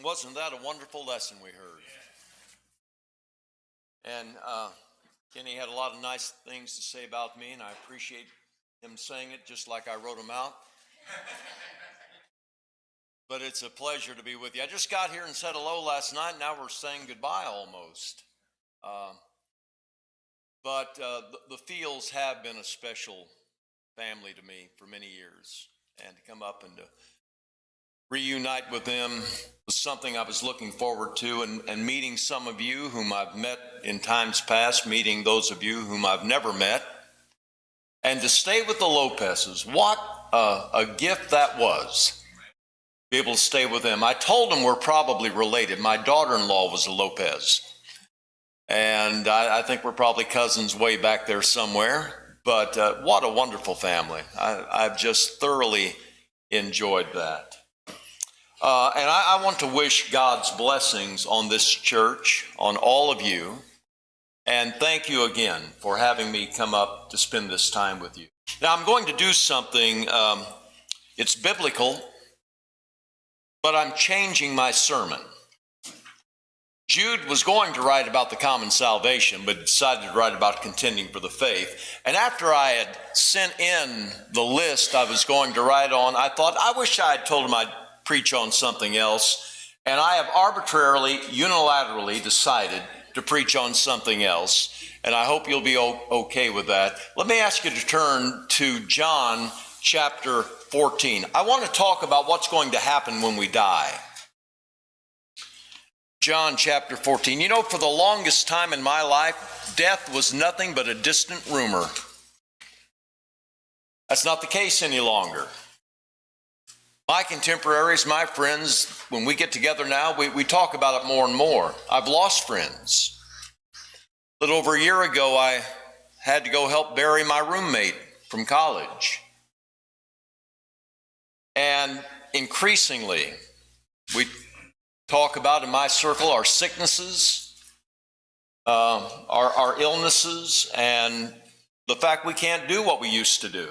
Wasn't that a wonderful lesson we heard? And Kenny had a lot of nice things to say about me, and I appreciate him saying it just like I wrote them out. But it's a pleasure to be with you. I just got here and said hello last night. Now we're saying goodbye almost. But the Fields have been a special family to me for many years. And to come up and to reunite with them was something I was looking forward to. And meeting some of you whom I've met in times past, meeting those of you whom I've never met. And to stay with the Lopez's, what a gift that was. Be able to stay with them. I told them we're probably related. My daughter-in-law was a Lopez. And I think we're probably cousins way back there somewhere. But what a wonderful family. I've just thoroughly enjoyed that. And I want to wish God's blessings on this church, on all of you. And thank you again for having me come up to spend this time with you. Now I'm going to do something, it's biblical, but I'm changing my sermon. Jude was going to write about the common salvation, but decided to write about contending for the faith. And after I had sent in the list I was going to write on, I thought, I wish I had told him I'd preach on something else. And I have arbitrarily, unilaterally decided to preach on something else. And I hope you'll be okay with that. Let me ask you to turn to John chapter 14. I want to talk about what's going to happen when we die. John chapter 14. You know, for the longest time in my life, death was nothing but a distant rumor. That's not the case any longer. My contemporaries, my friends, when we get together now, we talk about it more and more. I've lost friends. A little over a year ago, I had to go help bury my roommate from college. And increasingly, we talk about in my circle our sicknesses, our illnesses, and the fact we can't do what we used to do.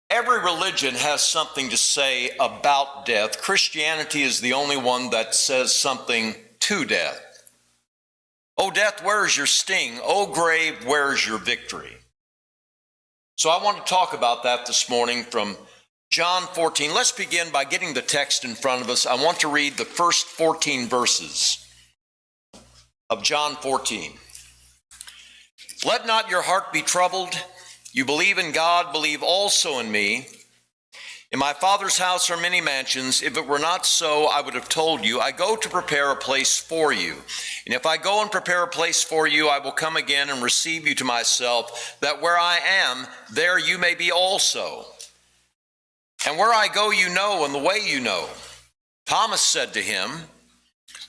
Every religion has something to say about death. Christianity is the only one that says something to death. Oh, death, where is your sting? Oh, grave, where is your victory? So I want to talk about that this morning from John 14. Let's begin by getting the text in front of us. I want to read the first 14 verses of John 14. Let not your heart be troubled. You believe in God, believe also in me. In my Father's house are many mansions. If it were not so, I would have told you. I go to prepare a place for you. And if I go and prepare a place for you, I will come again and receive you to myself, that where I am, there you may be also. And where I go you know, and the way you know. Thomas said to him,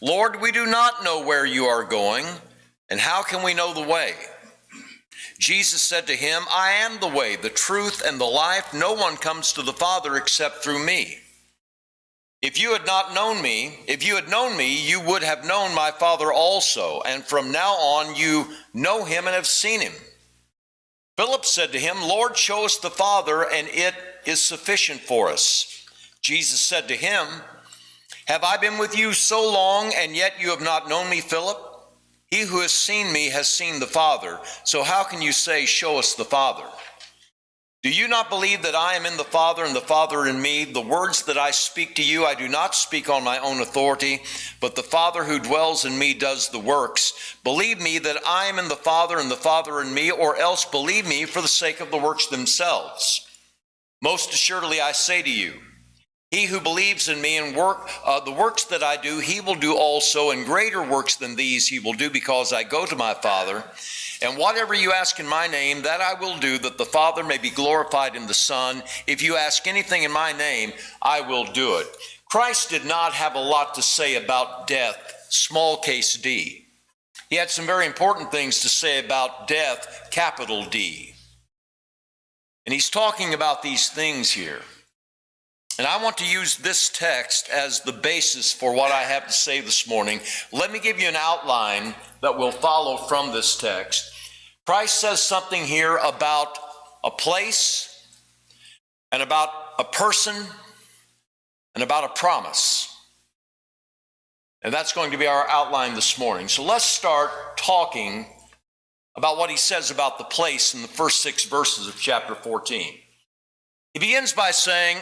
Lord, we do not know where you are going, and how can we know the way? Jesus said to him, I am the way, the truth, and the life. No one comes to the Father except through me. If you had known me, you would have known my Father also, and from now on you know him and have seen him. Philip said to him, Lord, show us the Father, and it is sufficient for us. Jesus said to him, have I been with you so long, and yet you have not known me, Philip? He who has seen me has seen the Father. So how can you say, show us the Father? Do you not believe that I am in the Father and the Father in me? The words that I speak to you, I do not speak on my own authority, but the Father who dwells in me does the works. Believe me that I am in the Father and the Father in me, or else believe me for the sake of the works themselves. Most assuredly I say to you, he who believes in me and the works that I do, he will do also, and greater works than these he will do, because I go to my Father. And whatever you ask in my name, that I will do, that the Father may be glorified in the Son. If you ask anything in my name, I will do it. Christ did not have a lot to say about death, small case d. He had some very important things to say about death, capital D. And he's talking about these things here. And I want to use this text as the basis for what I have to say this morning. Let me give you an outline that will follow from this text. Christ says something here about a place and about a person and about a promise. And that's going to be our outline this morning. So let's start talking about what he says about the place in the first 6 verses of chapter 14. He begins by saying,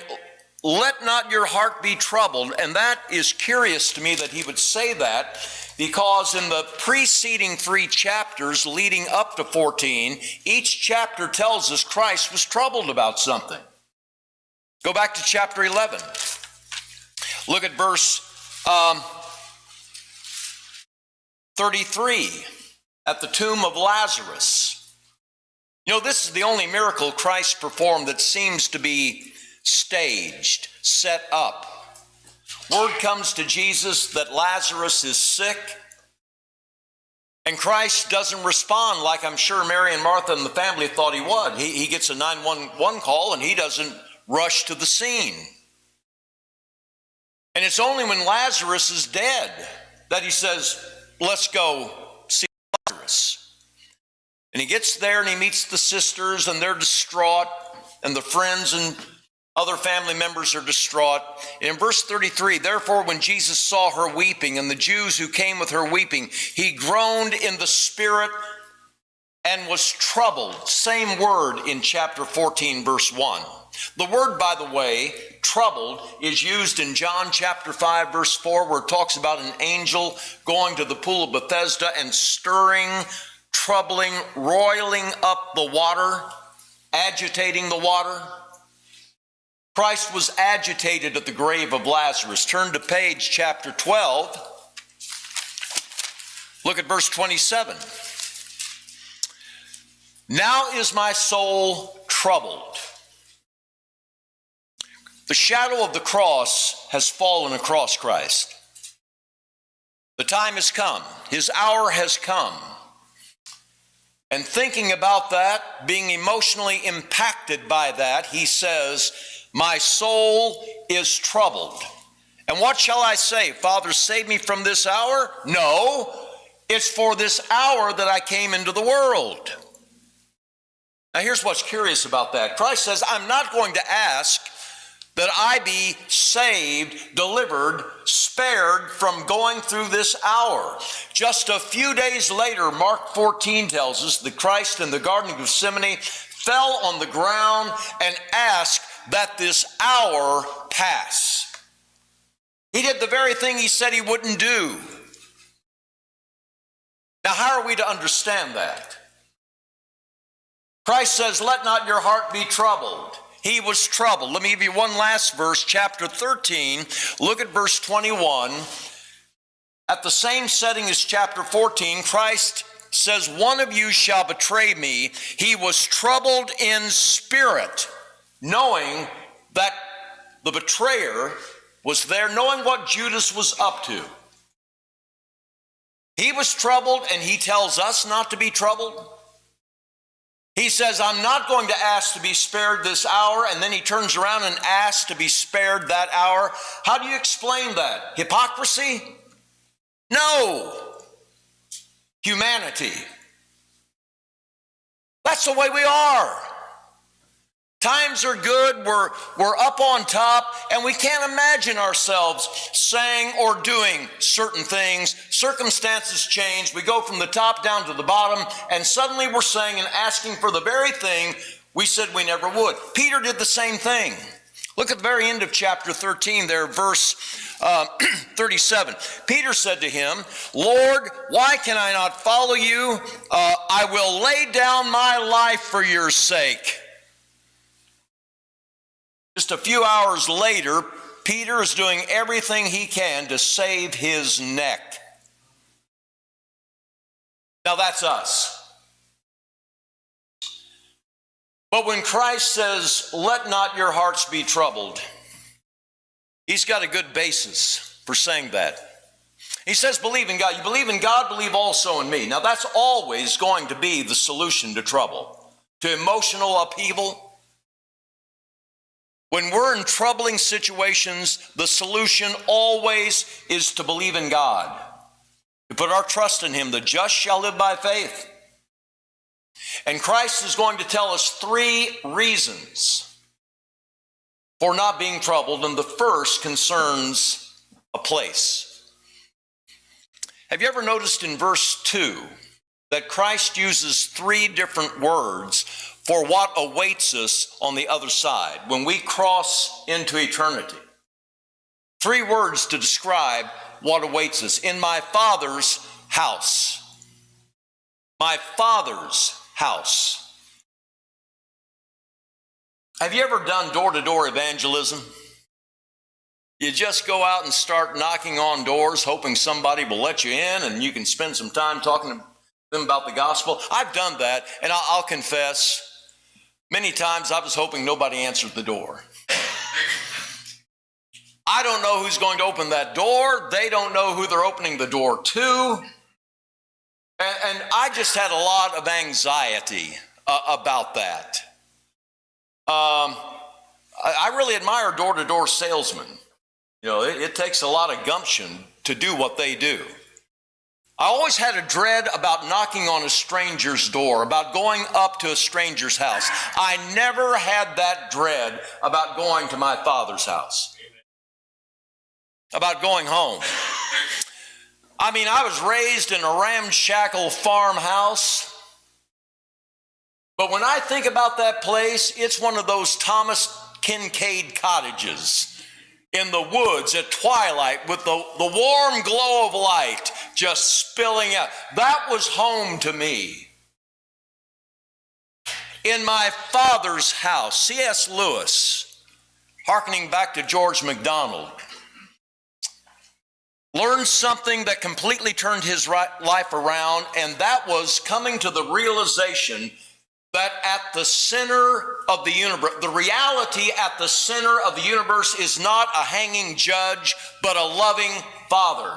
let not your heart be troubled. And that is curious to me that he would say that, because in the preceding 3 chapters leading up to 14, each chapter tells us Christ was troubled about something. Go back to chapter 11. Look at verse 33 at the tomb of Lazarus. You know, this is the only miracle Christ performed that seems to be staged, set up. Word comes to Jesus that Lazarus is sick, and Christ doesn't respond like I'm sure Mary and Martha and the family thought he would. He gets a 911 call and he doesn't rush to the scene. And it's only when Lazarus is dead that he says, let's go see Lazarus. And he gets there and he meets the sisters, and they're distraught, and the friends and other family members are distraught. And in verse 33, therefore when Jesus saw her weeping, and the Jews who came with her weeping, he groaned in the spirit and was troubled. Same word in chapter 14, verse 1. The word, by the way, troubled, is used in John chapter 5, verse 4, where it talks about an angel going to the pool of Bethesda and stirring, troubling, roiling up the water, agitating the water. Christ was agitated at the grave of Lazarus. Turn to page chapter 12. Look at verse 27. Now is my soul troubled. The shadow of the cross has fallen across Christ. The time has come. His hour has come. And thinking about that, being emotionally impacted by that, he says, my soul is troubled. And what shall I say? Father, save me from this hour? No, it's for this hour that I came into the world. Now here's what's curious about that. Christ says, I'm not going to ask that I be saved, delivered, spared from going through this hour. Just a few days later, Mark 14 tells us that Christ in the Garden of Gethsemane fell on the ground and asked that this hour pass. He did the very thing he said he wouldn't do. Now, how are we to understand that? Christ says, let not your heart be troubled. He was troubled. Let me give you one last verse, chapter 13. Look at verse 21. At the same setting as chapter 14, Christ says, one of you shall betray me. He was troubled in spirit, knowing that the betrayer was there, knowing what Judas was up to. He was troubled, and he tells us not to be troubled. He says, I'm not going to ask to be spared this hour, and then he turns around and asks to be spared that hour. How do you explain that? Hypocrisy? No. Humanity. That's the way we are. Times are good, we're up on top, and we can't imagine ourselves saying or doing certain things. Circumstances change. We go from the top down to the bottom, and suddenly we're saying and asking for the very thing we said we never would. Peter did the same thing. Look at the very end of chapter 13 there, verse 37. Peter said to him, Lord, why can I not follow you? I will lay down my life for your sake. Just a few hours later, Peter is doing everything he can to save his neck. Now that's us. But when Christ says, let not your hearts be troubled, he's got a good basis for saying that. He says, believe in God. You believe in God, believe also in me. Now that's always going to be the solution to trouble, to emotional upheaval. When we're in troubling situations, the solution always is to believe in God, to put our trust in him. The just shall live by faith. And Christ is going to tell us 3 reasons for not being troubled, and the first concerns a place. Have you ever noticed in verse 2 that Christ uses 3 different words for what awaits us on the other side when we cross into eternity? 3 words to describe what awaits us. In my Father's house. My Father's house. Have you ever done door-to-door evangelism? You just go out and start knocking on doors, hoping somebody will let you in and you can spend some time talking to them about the gospel. I've done that, and I'll confess, many times I was hoping nobody answered the door. I don't know who's going to open that door. They don't know who they're opening the door to. And I just had a lot of anxiety about that. I really admire door-to-door salesmen. You know, it takes a lot of gumption to do what they do. I always had a dread about knocking on a stranger's door, about going up to a stranger's house. I never had that dread about going to my Father's house, about going home. I mean, I was raised in a ramshackle farmhouse, but when I think about that place, it's one of those Thomas Kincaid cottages in the woods at twilight with the warm glow of light just spilling out. That was home to me. In my Father's house, C.S. Lewis, hearkening back to George MacDonald, learned something that completely turned his life around, and that was coming to the realization that at the center of the universe, the reality at the center of the universe is not a hanging judge, but a loving Father.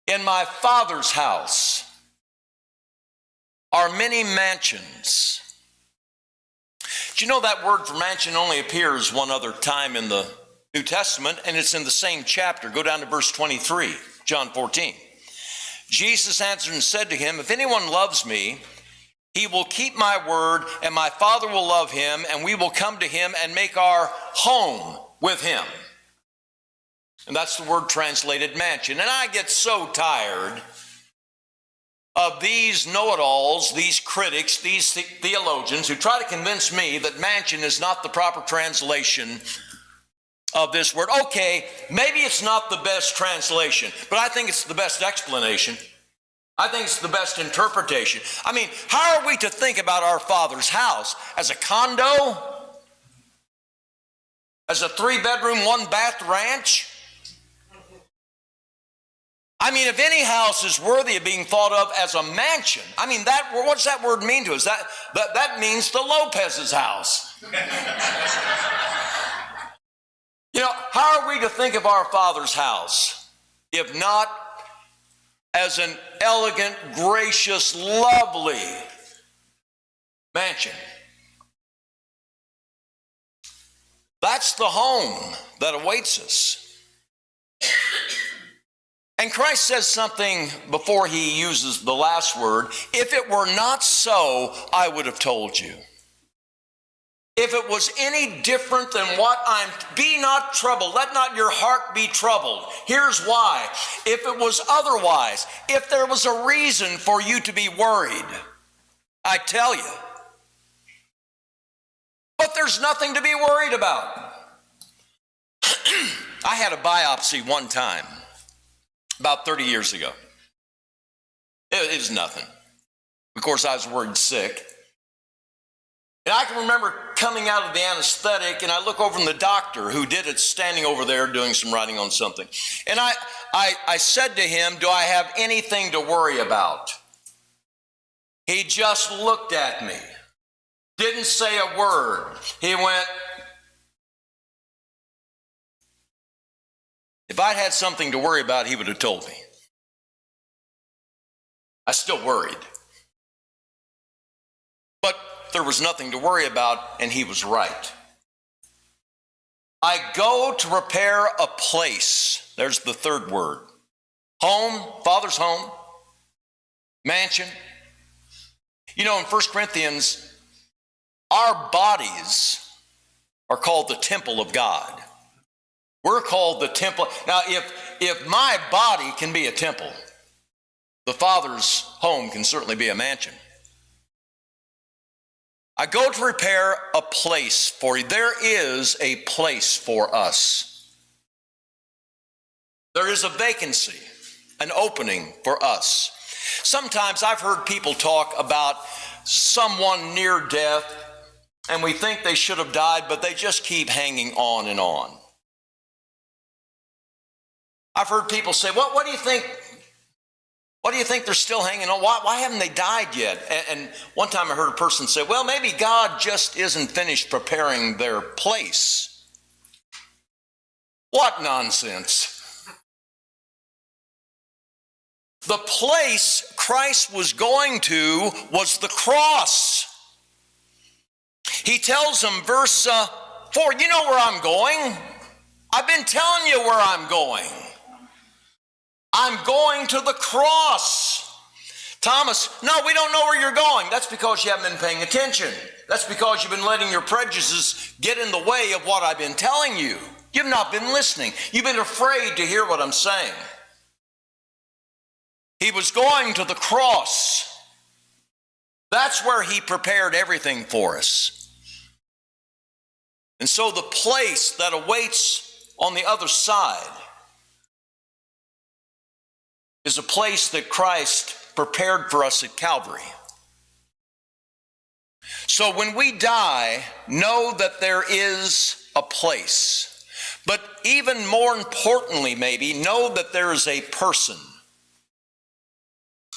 In my Father's house are many mansions. Do you know that word for mansion only appears one other time in the New Testament, and it's in the same chapter. Go down to verse 23, John 14. Jesus answered and said to him, if anyone loves me, he will keep my word, and my Father will love him, and we will come to him and make our home with him. And that's the word translated mansion. And I get so tired of these know-it-alls, these critics, these theologians who try to convince me that mansion is not the proper translation of this word. Okay, maybe it's not the best translation, but I think it's the best explanation. I think it's the best interpretation. I mean, how are we to think about our Father's house? As a condo? As a 3-bedroom, 1-bath ranch? I mean, if any house is worthy of being thought of as a mansion, I mean, what's that word mean to us? That means the Lopez's house. You know, how are we to think of our Father's house if not as an elegant, gracious, lovely mansion? That's the home that awaits us. And Christ says something before he uses the last word. If it were not so, I would have told you. If it was any different than what be not troubled, let not your heart be troubled. Here's why. If it was otherwise, if there was a reason for you to be worried, I tell you. But there's nothing to be worried about. I had a biopsy one time, about 30 years ago. It was nothing. Of course, I was worried sick. And I can remember coming out of the anesthetic, and I look over from the doctor who did it, standing over there doing some writing on something. And I said to him, do I have anything to worry about? He just looked at me, didn't say a word. He went, if I'd had something to worry about, he would have told me. I still worried. But there was nothing to worry about, and he was right. I go to prepare a place. There's the third word. Home, Father's home, mansion. You know, in 1 Corinthians, our bodies are called the temple of God. We're called the temple. Now, if my body can be a temple, the Father's home can certainly be a mansion. I go to prepare a place for you. There is a place for us. There is a vacancy, an opening for us. Sometimes I've heard people talk about someone near death, and we think they should have died, but they just keep hanging on and on. I've heard people say, what do you think? What do you think they're still hanging on? Why haven't they died yet? And one time I heard a person say, well, maybe God just isn't finished preparing their place. What nonsense. The place Christ was going to was the cross. He tells them, verse 4, you know where I'm going. I've been telling you where I'm going. I'm going to the cross. Thomas, no, we don't know where you're going. That's because you haven't been paying attention. That's because you've been letting your prejudices get in the way of what I've been telling you. You've not been listening. You've been afraid to hear what I'm saying. He was going to the cross. That's where he prepared everything for us. And so the place that awaits on the other side is a place that Christ prepared for us at Calvary. So when we die, know that there is a place. But even more importantly, maybe, know that there is a person.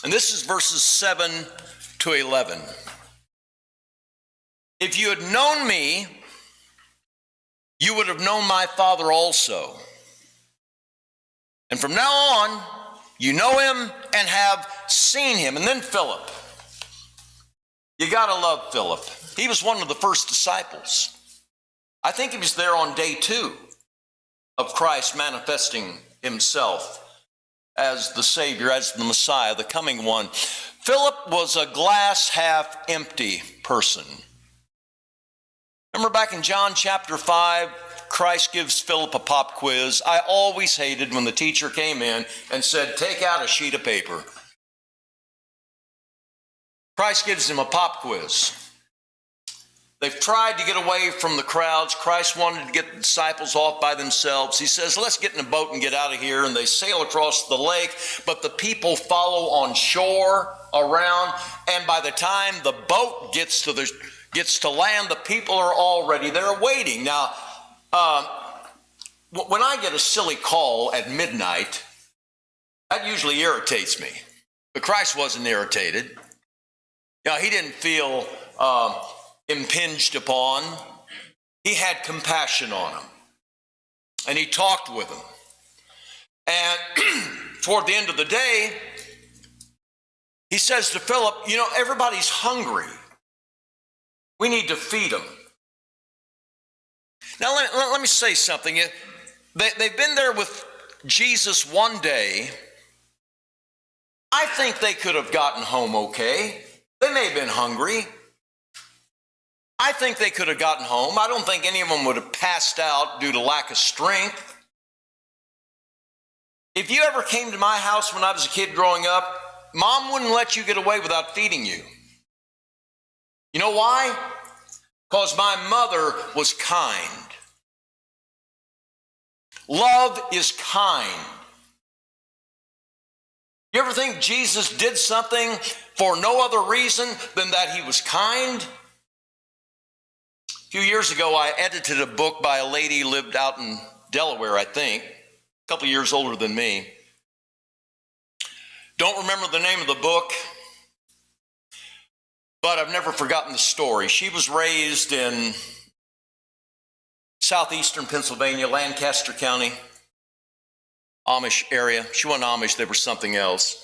And this is verses 7 to 11. If you had known me, you would have known my Father also. And from now on, you know him and have seen him. And then Philip. You got to love Philip. He was one of the first disciples. I think he was there on day 2 of Christ manifesting himself as the Savior, as the Messiah, the coming one. Philip was a glass half empty person. Remember back in John chapter 5, Christ gives Philip a pop quiz. I always hated when the teacher came in and said, take out a sheet of paper. Christ gives him a pop quiz. They've tried to get away from the crowds. Christ wanted to get the disciples off by themselves. He says, let's get in a boat and get out of here. And they sail across the lake, but the people follow on shore around. And by the time the boat gets to land, the people are already there waiting. Now, when I get a silly call at midnight, that usually irritates me. But Christ wasn't irritated. You know, he didn't feel impinged upon. He had compassion on them. And he talked with them. And toward the end of the day, he says to Philip, you know, everybody's hungry. We need to feed them. Now, let me say something. They've been there with Jesus one day. I think they could have gotten home okay. They may have been hungry. I think they could have gotten home. I don't think any of them would have passed out due to lack of strength. If you ever came to my house when I was a kid growing up, Mom wouldn't let you get away without feeding you. You know why? Because my mother was kind. Love is kind. You ever think Jesus did something for no other reason than that he was kind? A few years ago, I edited a book by a lady who lived out in Delaware, I think, a couple years older than me. Don't remember the name of the book, but I've never forgotten the story. She was raised in southeastern Pennsylvania, Lancaster County, Amish area. She wasn't Amish, they were something else.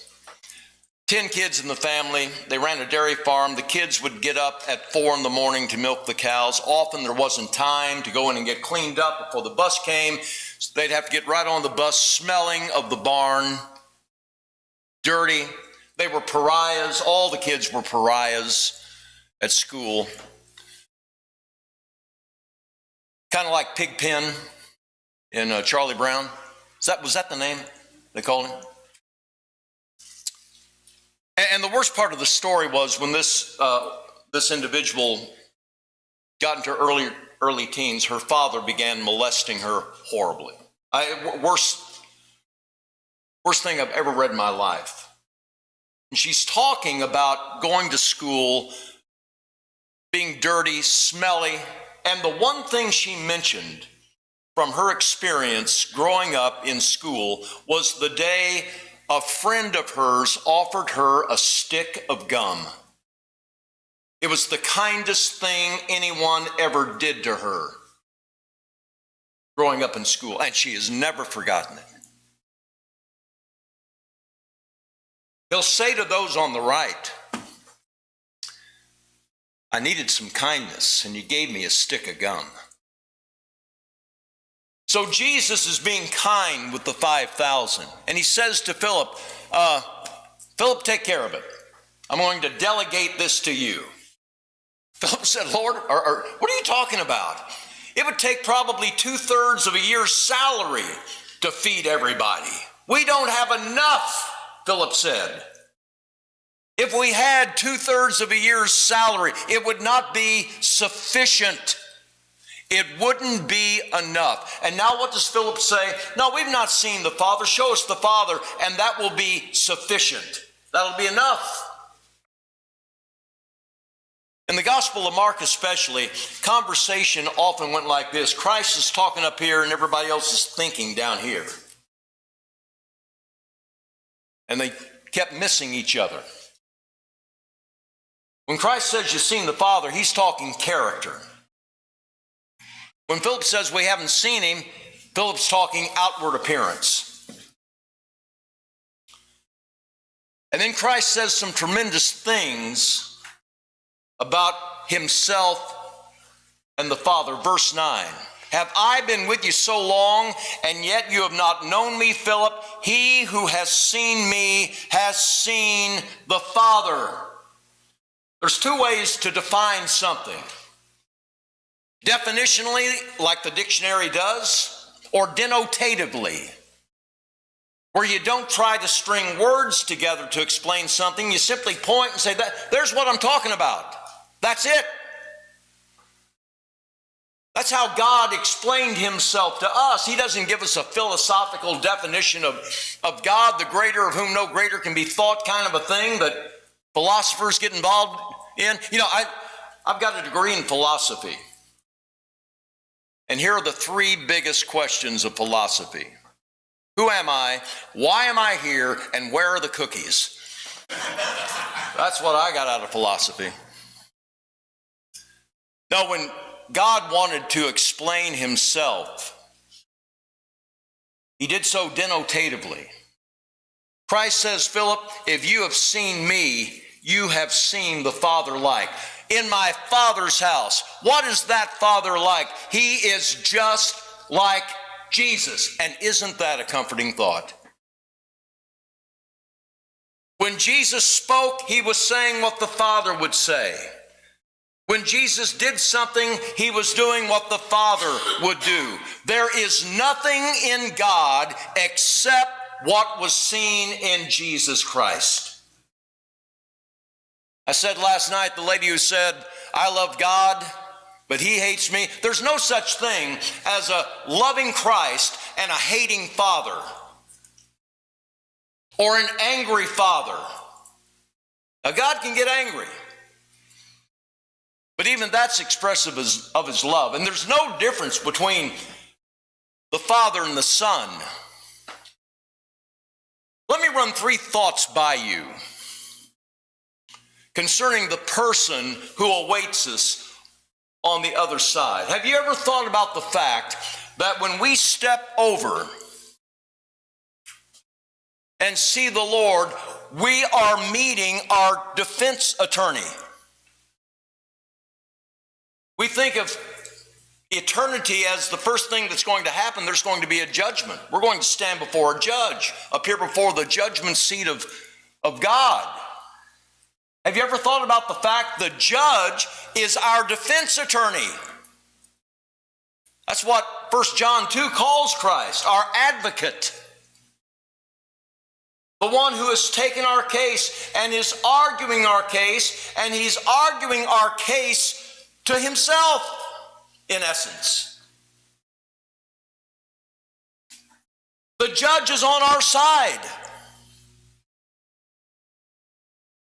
10 kids in the family. They ran a dairy farm. The kids would get up at 4 in the morning to milk the cows. Often there wasn't time to go in and get cleaned up before the bus came. So they'd have to get right on the bus, smelling of the barn, dirty. They were pariahs. All the kids were pariahs at school. Kind of like Pigpen in Charlie Brown. Was that the name they called him? And the worst part of the story was when this individual got into early teens, her father began molesting her horribly. Worst thing I've ever read in my life. And she's talking about going to school, being dirty, smelly, and the one thing she mentioned from her experience growing up in school was the day a friend of hers offered her a stick of gum. It was the kindest thing anyone ever did to her growing up in school, and she has never forgotten it. He'll say to those on the right, I needed some kindness, and you gave me a stick of gum. So Jesus is being kind with the 5,000, and he says to Philip, Philip, take care of it. I'm going to delegate this to you. Philip said, Lord, what are you talking about? It would take probably 2/3 of a year's salary to feed everybody. We don't have enough, Philip said. If we had 2/3 of a year's salary, it would not be sufficient. It wouldn't be enough. And now what does Philip say? No, we've not seen the Father. Show us the Father, and that will be sufficient. That'll be enough. In the Gospel of Mark especially, conversation often went like this. Christ is talking up here, and everybody else is thinking down here. And they kept missing each other. When Christ says you've seen the Father, he's talking character. When Philip says we haven't seen him, Philip's talking outward appearance. And then Christ says some tremendous things about himself and the Father. Verse 9, have I been with you so long, and yet you have not known me, Philip? He who has seen me has seen the Father. There's two ways to define something. Definitionally, like the dictionary does, or denotatively, where you don't try to string words together to explain something. You simply point and say, there's what I'm talking about. That's it. That's how God explained himself to us. He doesn't give us a philosophical definition of God, the greater of whom no greater can be thought kind of a thing that philosophers get involved in. You know, I've got a degree in philosophy. And here are the three biggest questions of philosophy. Who am I? Why am I here? And where are the cookies? That's what I got out of philosophy. Now, when God wanted to explain himself, he did so denotatively. Christ says, Philip, if you have seen me, you have seen the Father like. In my Father's house. What is that Father like? He is just like Jesus. And isn't that a comforting thought? When Jesus spoke, he was saying what the Father would say. When Jesus did something, he was doing what the Father would do. There is nothing in God except what was seen in Jesus Christ. I said last night, the lady who said, I love God, but he hates me. There's no such thing as a loving Christ and a hating Father, or an angry Father. Now, God can get angry, but even that's expressive of his love. And there's no difference between the Father and the Son. Let me run three thoughts by you concerning the person who awaits us on the other side. Have you ever thought about the fact that when we step over and see the Lord, we are meeting our defense attorney? We think of eternity as the first thing that's going to happen. There's going to be a judgment. We're going to stand before a judge, appear before the judgment seat of God. Have you ever thought about the fact the judge is our defense attorney? That's what 1 John 2 calls Christ, our advocate. The one who has taken our case and is arguing our case, and he's arguing our case to himself, in essence. The judge is on our side.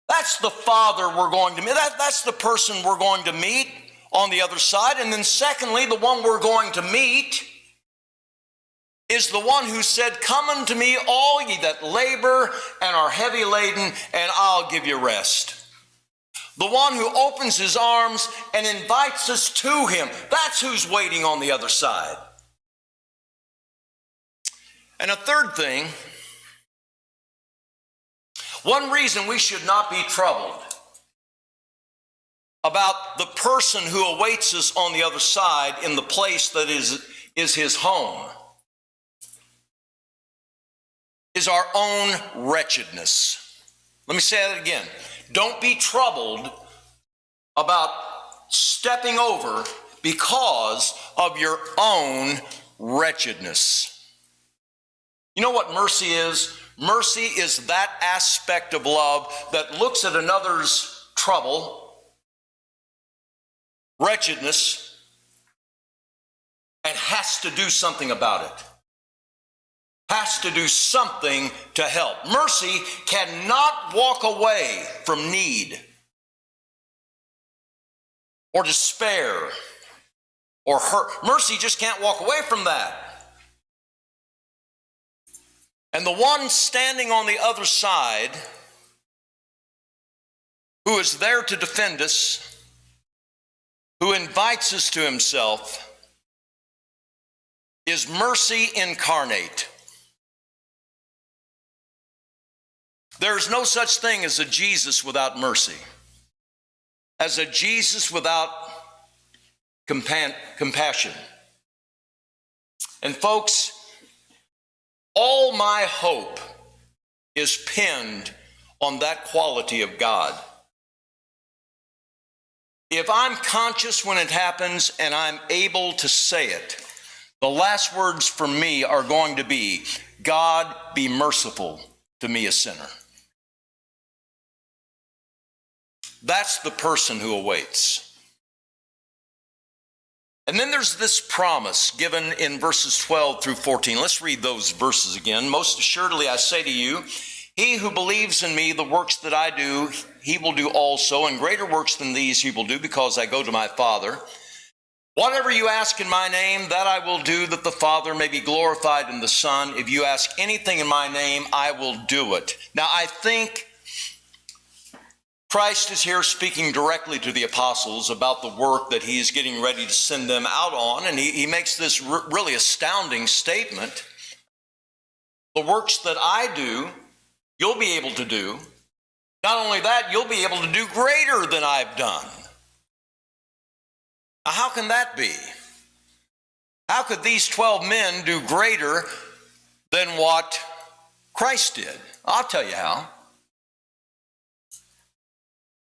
That's the Father we're going to meet. That's the person we're going to meet on the other side. And then secondly, the one we're going to meet is the one who said, "Come unto me, all ye that labor and are heavy laden, and I'll give you rest." The one who opens his arms and invites us to him. That's who's waiting on the other side. And a third thing, one reason we should not be troubled about the person who awaits us on the other side in the place that is his home is our own wretchedness. Let me say that again. Don't be troubled about stepping over because of your own wretchedness. You know what mercy is? Mercy is that aspect of love that looks at another's trouble, wretchedness, and has to do something about it. Has to do something to help. Mercy cannot walk away from need or despair or hurt. Mercy just can't walk away from that. And the one standing on the other side, who is there to defend us, who invites us to himself, is mercy incarnate. There's no such thing as a Jesus without mercy, as a Jesus without compassion. And folks, all my hope is pinned on that quality of God. If I'm conscious when it happens and I'm able to say it, the last words for me are going to be, "God, be merciful to me, a sinner." That's the person who awaits. And then there's this promise given in verses 12 through 14. Let's read those verses again. "Most assuredly I say to you, he who believes in me, the works that I do, he will do also, and greater works than these he will do, because I go to my Father. Whatever you ask in my name, that I will do, that the Father may be glorified in the Son. If you ask anything in my name, I will do it." Now I think Christ is here speaking directly to the apostles about the work that he is getting ready to send them out on, and he makes this really astounding statement. The works that I do, you'll be able to do. Not only that, you'll be able to do greater than I've done. Now, how can that be? How could these 12 men do greater than what Christ did? I'll tell you how.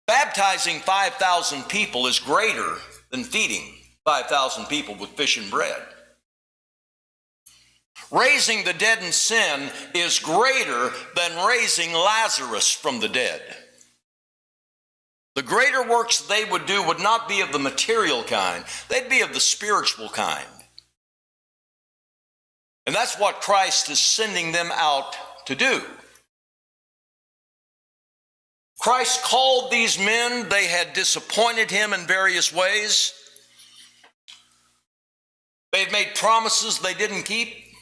Baptizing 5,000 people is greater than feeding 5,000 people with fish and bread. Raising the dead in sin is greater than raising Lazarus from the dead. The greater works they would do would not be of the material kind. They'd be of the spiritual kind. And that's what Christ is sending them out to do. Christ called these men. They had disappointed him in various ways. They've made promises they didn't keep.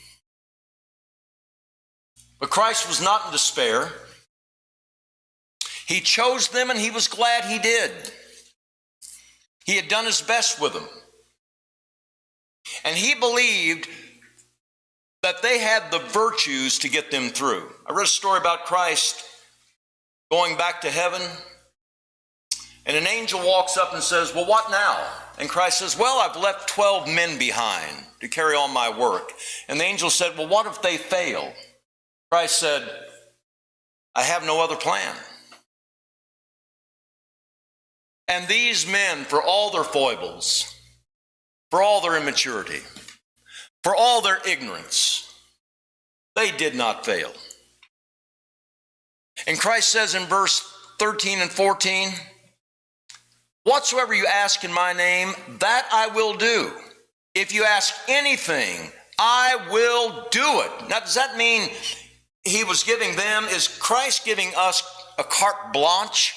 But Christ was not in despair. He chose them, and he was glad he did. He had done his best with them. And he believed that they had the virtues to get them through. I read a story about Christ going back to heaven, and an angel walks up and says, "Well, what now?" And Christ says, "Well, I've left 12 men behind to carry on my work." And the angel said, "Well, what if they fail?" Christ said, "I have no other plan." And these men, for all their foibles, for all their immaturity, For all their ignorance, they did not fail. And Christ says in verse 13 and 14, whatsoever you ask in my name, that I will do. If you ask anything, I will do it. Now, does that mean he was giving them, is Christ giving us a carte blanche?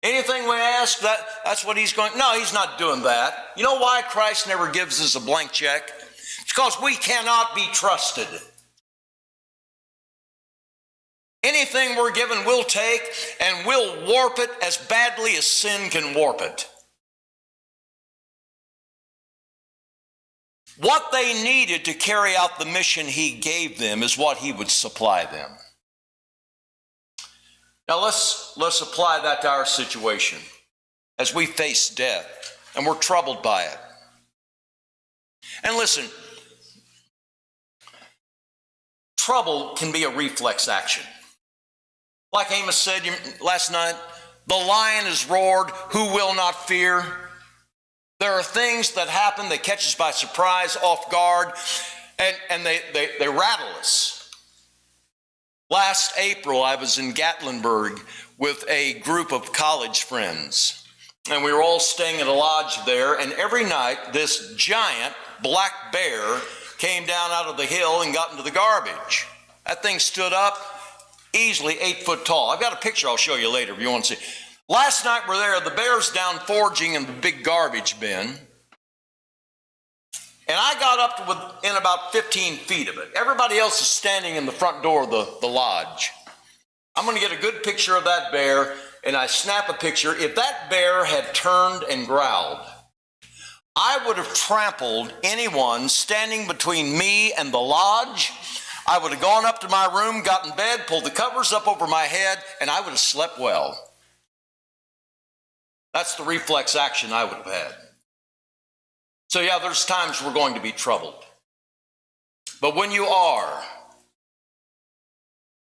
Anything we ask, that's what he's going, no, he's not doing that. You know why Christ never gives us a blank check? It's because we cannot be trusted. Anything we're given, we'll take, and we'll warp it as badly as sin can warp it. What they needed to carry out the mission he gave them is what he would supply them. Now let's apply that to our situation as we face death and we're troubled by it. And listen, trouble can be a reflex action. Like Amos said last night, the lion has roared, who will not fear? There are things that happen that catch us by surprise, off guard, and they rattle us. Last April, I was in Gatlinburg with a group of college friends, and we were all staying at a lodge there, and every night this giant black bear came down out of the hill and got into the garbage. That thing stood up, easily 8 foot tall. I've got a picture I'll show you later if you want to see. Last night we're there, the bear's down foraging in the big garbage bin. And I got up to within about 15 feet of it. Everybody else is standing in the front door of the lodge. I'm going to get a good picture of that bear, and I snap a picture. If that bear had turned and growled, I would have trampled anyone standing between me and the lodge. I would have gone up to my room, got in bed, pulled the covers up over my head, and I would have slept well. That's the reflex action I would have had. So yeah, there's times we're going to be troubled. But when you are,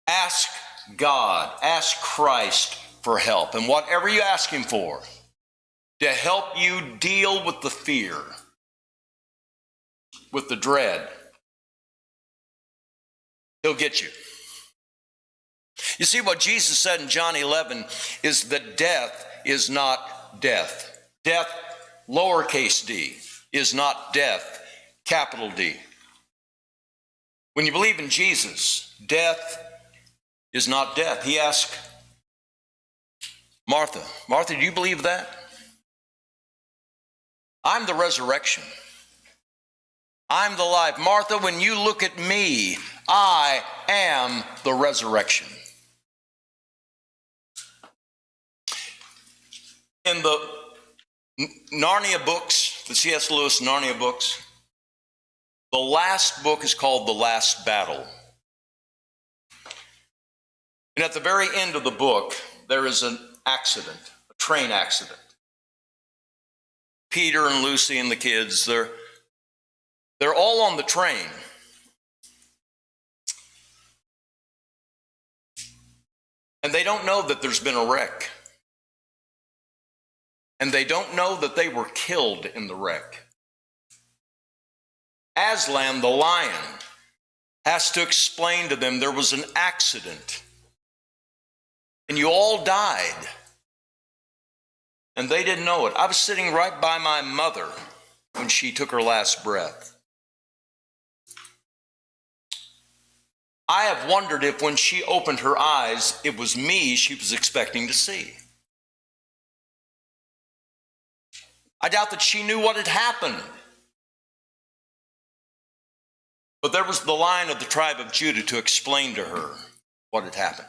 ask God, ask Christ for help. And whatever you ask him for, to help you deal with the fear, with the dread, he'll get you. You see, what Jesus said in John 11 is that death is not death. Death, lowercase d, is not death, capital D. When you believe in Jesus, death is not death. He asked Martha, Martha, do you believe that? I'm the resurrection. I'm the life. Martha, when you look at me, I am the resurrection. In the Narnia books, the C.S. Lewis Narnia books, the last book is called The Last Battle. And at the very end of the book, there is an accident, a train accident. Peter and Lucy and the kids, they're all on the train. And they don't know that there's been a wreck. And they don't know that they were killed in the wreck. Aslan, the lion, has to explain to them there was an accident. And you all died. And they didn't know it. I was sitting right by my mother when she took her last breath. I have wondered if when she opened her eyes, it was me she was expecting to see. I doubt that she knew what had happened. But there was the Lion of the tribe of Judah to explain to her what had happened.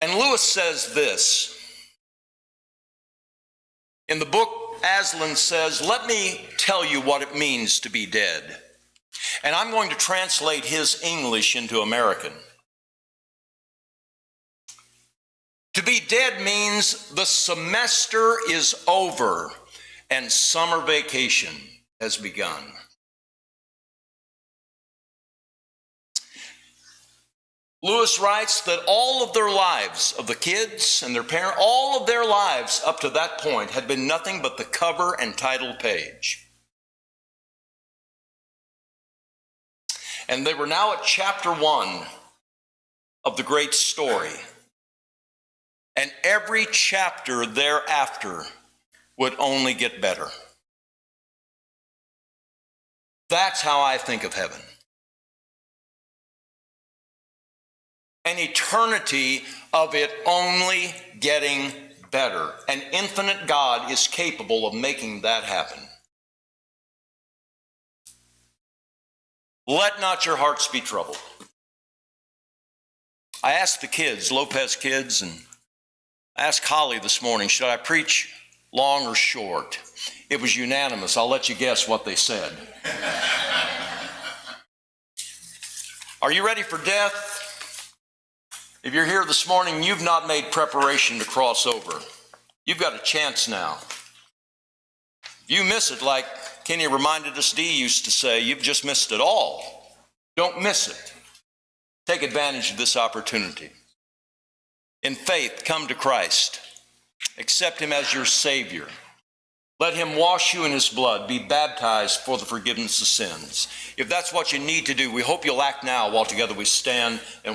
And Lewis says this. In the book, Aslan says, let me tell you what it means to be dead. And I'm going to translate his English into American. To be dead means the semester is over and summer vacation has begun. Lewis writes that all of their lives, of the kids and their parents, all of their lives up to that point had been nothing but the cover and title page. And they were now at chapter 1 of the great story. And every chapter thereafter would only get better. That's how I think of heaven. An eternity of it only getting better. An infinite God is capable of making that happen. Let not your hearts be troubled. I asked the kids, Lopez kids, and I asked Holly this morning, should I preach long or short? It was unanimous. I'll let you guess what they said. Are you ready for death? If you're here this morning, you've not made preparation to cross over. You've got a chance now. You miss it, like Kenny reminded us, Dee used to say, you've just missed it all. Don't miss it. Take advantage of this opportunity. In faith, come to Christ. Accept him as your Savior. Let him wash you in his blood. Be baptized for the forgiveness of sins. If that's what you need to do, we hope you'll act now while together we stand and